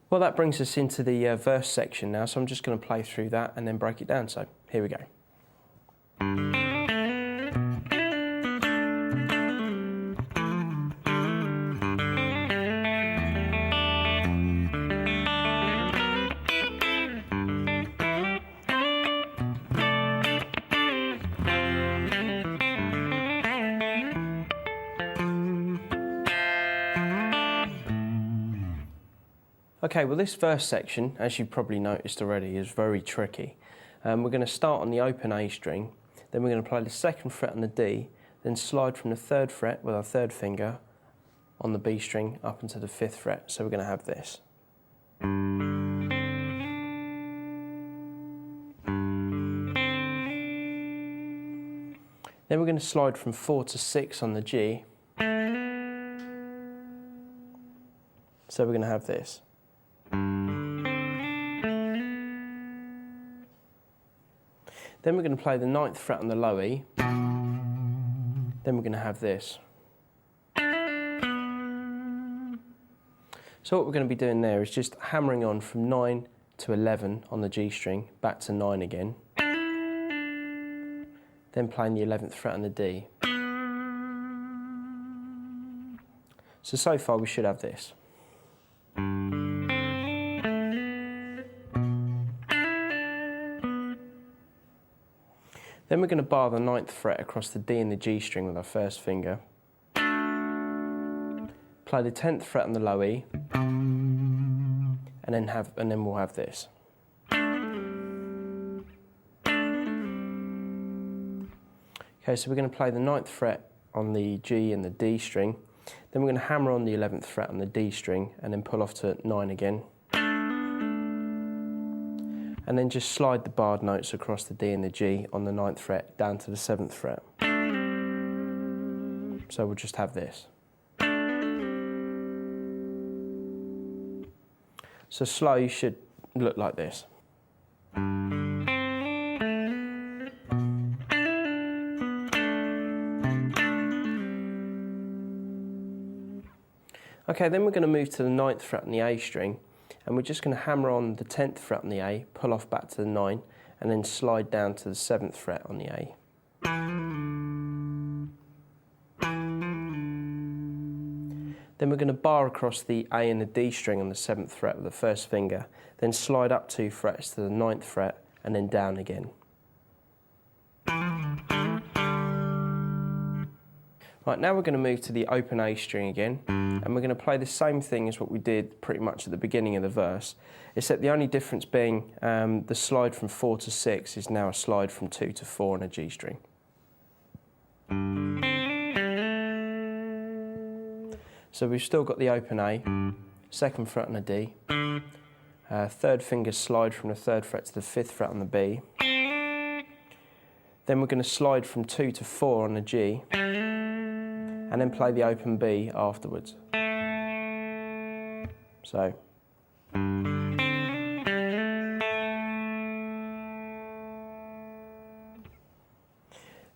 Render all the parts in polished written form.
Well, that brings us into the verse section now, so I'm just going to play through that and then break it down. So here we go. Okay, well this verse section, as you probably noticed already, is very tricky. We're going to start on the open A string, then we're going to play the 2nd fret on the D, then slide from the 3rd fret with our 3rd finger on the B string up into the 5th fret. So we're going to have this. Then we're going to slide from 4 to 6 on the G. So we're going to have this. Then we're going to play the 9th fret on the low E. Then we're going to have this. So what we're going to be doing there is just hammering on from 9 to 11 on the G string, back to 9 again. Then playing the 11th fret on the D. So far we should have this. Then we're going to bar the 9th fret across the D and the G string with our 1st finger. Play the 10th fret on the low E, and then we'll have this. Okay, so we're going to play the 9th fret on the G and the D string. Then we're going to hammer on the 11th fret on the D string and then pull off to 9 again. And then just slide the barred notes across the D and the G on the 9th fret down to the 7th fret. So we'll just have this. So slow should look like this. Okay, then we're going to move to the 9th fret on the A string, and we're just going to hammer on the 10th fret on the A, pull off back to the 9, and then slide down to the 7th fret on the A. Then we're going to bar across the A and the D string on the 7th fret with the 1st finger, then slide up 2 frets to the 9th fret, and then down again. Right, now we're going to move to the open A string again, and we're going to play the same thing as what we did pretty much at the beginning of the verse, except the only difference being the slide from 4 to 6 is now a slide from 2 to 4 on a G string. So we've still got the open A, 2nd fret on a D, 3rd finger slide from the 3rd fret to the 5th fret on the B, then we're going to slide from 2 to 4 on the G, and then play the open B afterwards. So.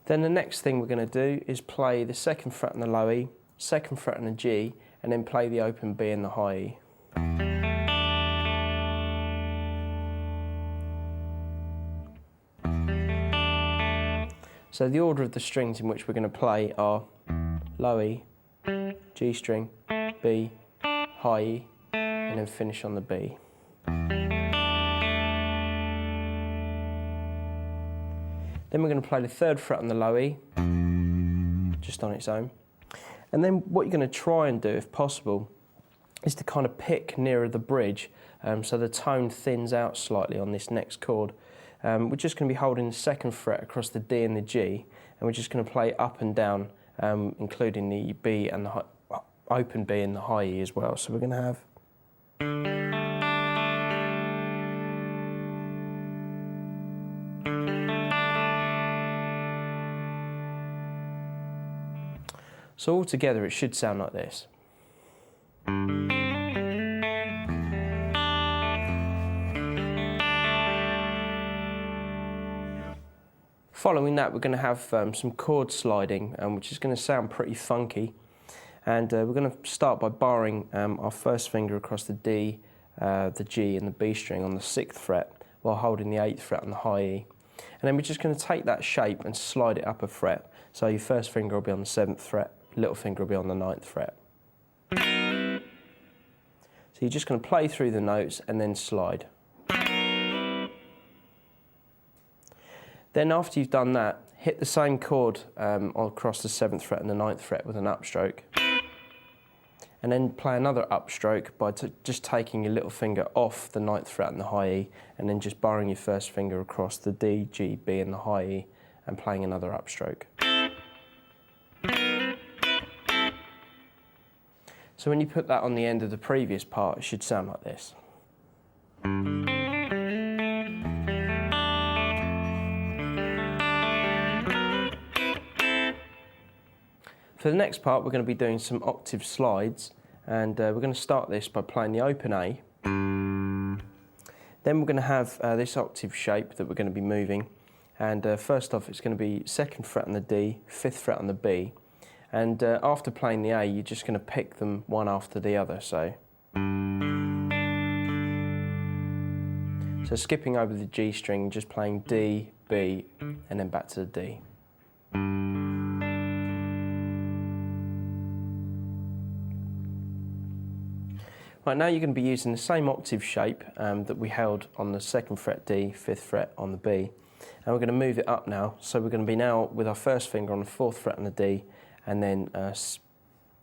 Then the next thing we're going to do is play the 2nd fret on the low E, 2nd fret on the G, and then play the open B and the high E. So the order of the strings in which we're going to play are low E, G string, B, high E, and then finish on the B. Then we're going to play the 3rd fret on the low E, just on its own. And then what you're going to try and do, if possible, is to kind of pick nearer the bridge, so the tone thins out slightly on this next chord. We're just going to be holding the 2nd fret across the D and the G, and we're just going to play up and down, including the B and the open B and the high E as well. So we're going to have. So all together it should sound like this. Following that, we're going to have some chord sliding, which is going to sound pretty funky. And we're going to start by barring our 1st finger across the D, the G and the B string on the 6th fret while holding the 8th fret on the high E. And then we're just going to take that shape and slide it up a fret. So your first finger will be on the 7th fret, little finger will be on the 9th fret. So you're just going to play through the notes and then slide. Then after you've done that, hit the same chord across the 7th fret and the 9th fret with an upstroke. And then play another upstroke by just taking your little finger off the 9th fret and the high E, and then just barring your first finger across the D, G, B and the high E, and playing another upstroke. So when you put that on the end of the previous part, it should sound like this. For the next part, we're going to be doing some octave slides, and we're going to start this by playing the open A. Then we're going to have this octave shape that we're going to be moving, and first off it's going to be 2nd fret on the D, 5th fret on the B, and after playing the A you're just going to pick them one after the other. So skipping over the G string, just playing D, B and then back to the D. Right, now you're going to be using the same octave shape that we held on the 2nd fret D, 5th fret on the B, and we're going to move it up now. So we're going to be now with our first finger on the 4th fret on the D, and then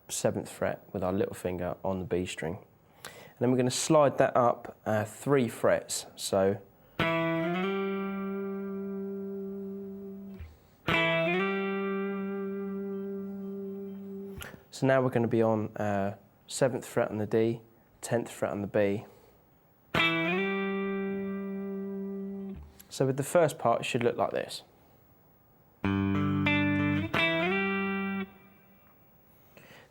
7th fret with our little finger on the B string. And then we're going to slide that up 3 frets. So now we're going to be on 7th fret on the D, 10th fret on the B. So with the first part, it should look like this.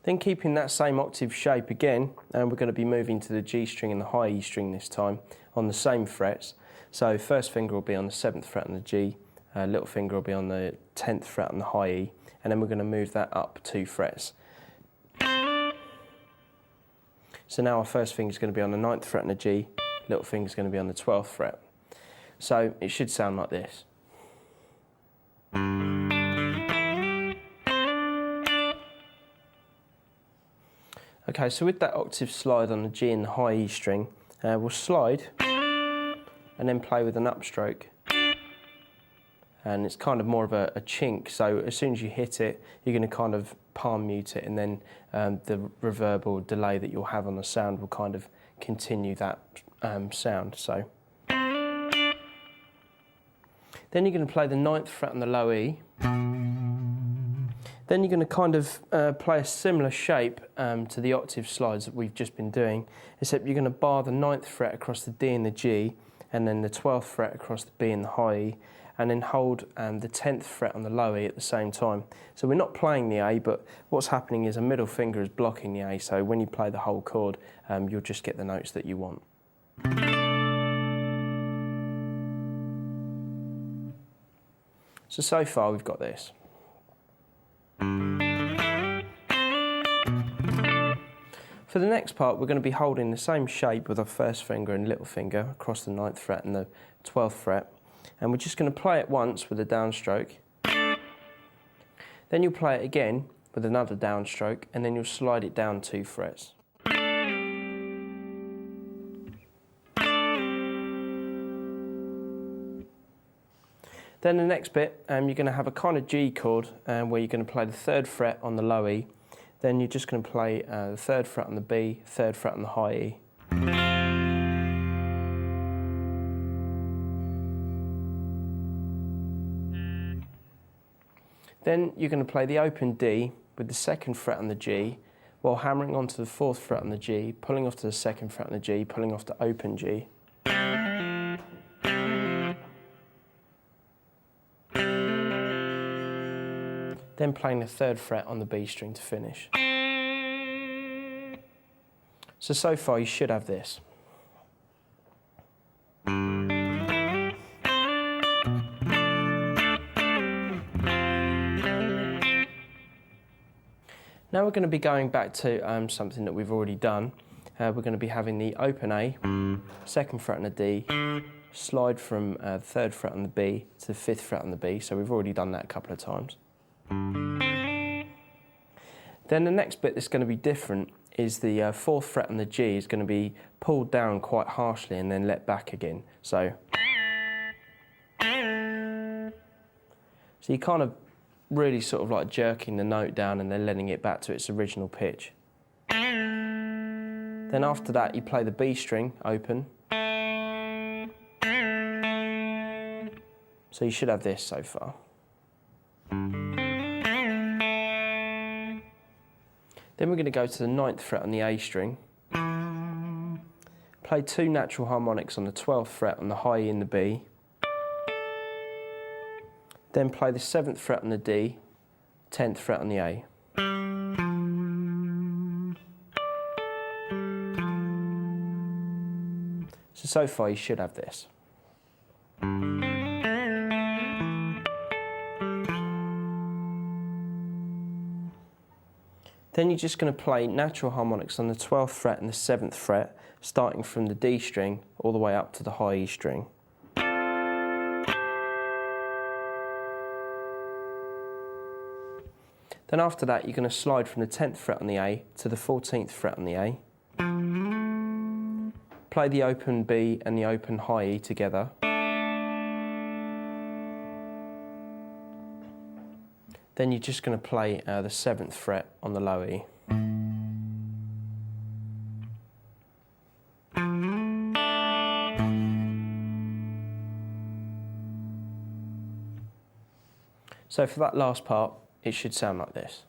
Then keeping that same octave shape again, and we're going to be moving to the G string and the high E string this time on the same frets. So first finger will be on the 7th fret on the G, little finger will be on the 10th fret on the high E, and then we're going to move that up 2 frets. So now our first finger is going to be on the 9th fret on the G, little finger is going to be on the 12th fret. So it should sound like this. Okay, so with that octave slide on the G and the high E string, we'll slide and then play with an upstroke. And it's kind of more of a chink, so as soon as you hit it, you're going to kind of palm mute it, and then the reverb or delay that you'll have on the sound will kind of continue that sound. So then you're going to play the 9th fret on the low E. Then you're going to kind of play a similar shape to the octave slides that we've just been doing, except you're going to bar the 9th fret across the D and the G, and then the 12th fret across the B and the high E, and then hold the 10th fret on the low E at the same time. So we're not playing the A, but what's happening is a middle finger is blocking the A, so when you play the whole chord, you'll just get the notes that you want. So far we've got this. For the next part, we're going to be holding the same shape with our first finger and little finger across the 9th fret and the 12th fret. And we're just going to play it once with a downstroke. Then you'll play it again with another downstroke, and then you'll slide it down 2 frets. Then the next bit, you're going to have a kind of G chord where you're going to play the 3rd fret on the low E. Then you're just going to play the 3rd fret on the B, 3rd fret on the high E. Then you're going to play the open D with the 2nd fret on the G, while hammering onto the 4th fret on the G, pulling off to the 2nd fret on the G, pulling off to open G. Then playing the 3rd fret on the B string to finish. So far you should have this. Now we're going to be going back to something that we've already done, we're going to be having the open A, 2nd fret on the D, slide from the 3rd fret on the B to the 5th fret on the B, so we've already done that a couple of times. Then the next bit that's going to be different is the 4th fret on the G is going to be pulled down quite harshly and then let back again. So you're kind of really sort of like jerking the note down and then letting it back to its original pitch. Then after that you play the B string open. So you should have this so far. Then we're going to go to the 9th fret on the A string. Play 2 natural harmonics on the 12th fret on the high E and the B. Then play the 7th fret on the D, 10th fret on the A. So far you should have this. Then you're just going to play natural harmonics on the 12th fret and the 7th fret, starting from the D string all the way up to the high E string. Then after that, you're going to slide from the 10th fret on the A to the 14th fret on the A. Play the open B and the open high E together. Then you're just going to play the 7th fret on the low E. So for that last part, it should sound like this.